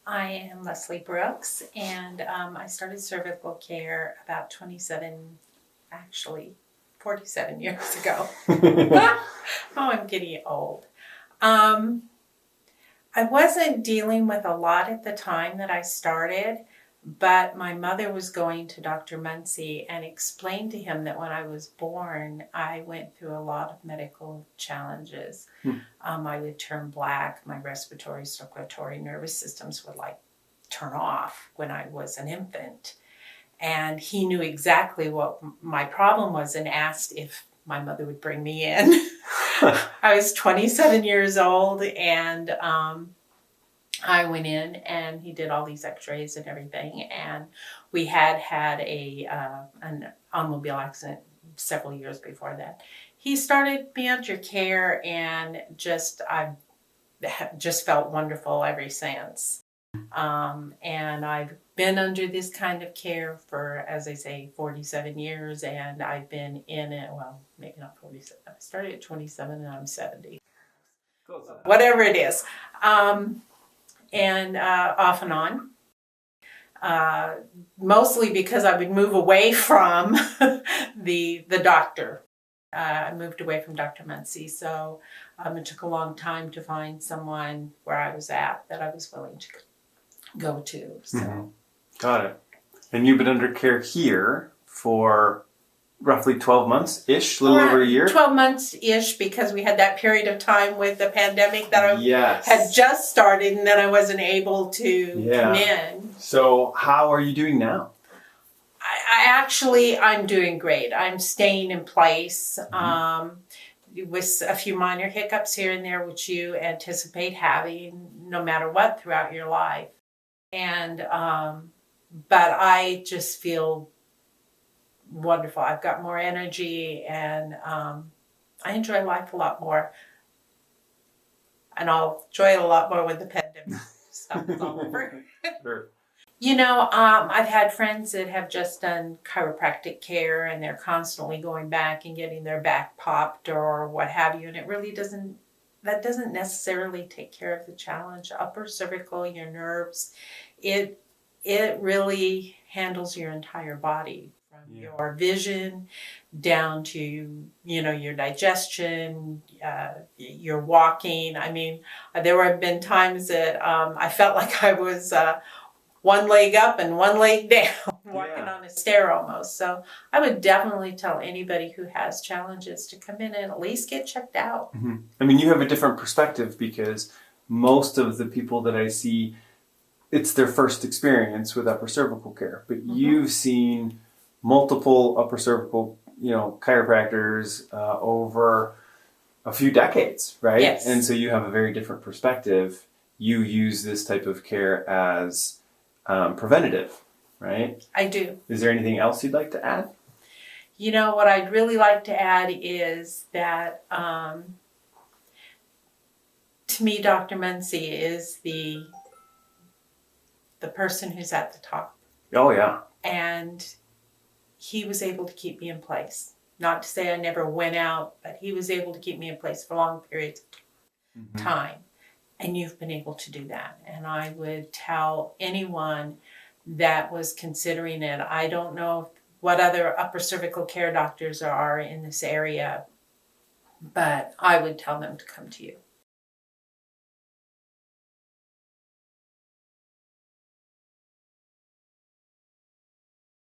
I am Lyslie Brooks, and I started cervical care about 47 years ago. Oh, I'm getting old. I wasn't dealing with a lot at the time that I started, but my mother was going to Dr. Muncy and explained to him that when I was born, I went through a lot of medical challenges. I would turn black. My respiratory, circulatory, nervous systems would turn off when I was an infant. And he knew exactly what my problem was and asked if my mother would bring me in. I was 27 years old, and I went in and he did all these x-rays and everything, and we had an automobile accident several years before that. He started me under care, and I've just felt wonderful ever since. And I've been under this kind of care for, as I say, 47 years, and I've been in it, well, maybe not 47. I started at 27 and I'm 70. Whatever it is. And off and on. Mostly because I would move away from the doctor. I moved away from Dr. Muncy, so it took a long time to find someone where I was at that I was willing to go to. So. Got it. And you've been under care here for roughly 12 months-ish, a little over a year? 12 months-ish, because we had that period of time with the pandemic that I had just started, and then I wasn't able to come in. So how are you doing now? I'm doing great. I'm staying in place with a few minor hiccups here and there, which you anticipate having no matter what throughout your life. And but I just feel wonderful. I've got more energy, and I enjoy life a lot more. And I'll enjoy it a lot more when the pandemic stuff is all over. Sure. You know, I've had friends that have just done chiropractic care, and they're constantly going back and getting their back popped or what have you, and it really doesn't necessarily take care of the challenge. Upper cervical, your nerves, it really handles your entire body, from your vision down to, your digestion, your walking. I mean, there have been times that I felt like I was one leg up and one leg down, walking on a stair almost. So I would definitely tell anybody who has challenges to come in and at least get checked out. I mean, you have a different perspective, because most of the people that I see, it's their first experience with upper cervical care. But you've seen multiple upper cervical, chiropractors over a few decades, right? Yes. And so you have a very different perspective. You use this type of care as preventative, right? I do. Is there anything else you'd like to add? What I'd really like to add is that to me, Dr. Muncy is the person who's at the top. Oh, yeah. And he was able to keep me in place. Not to say I never went out, but he was able to keep me in place for long periods of time. And you've been able to do that. And I would tell anyone that was considering it, I don't know what other upper cervical care doctors are in this area, but I would tell them to come to you.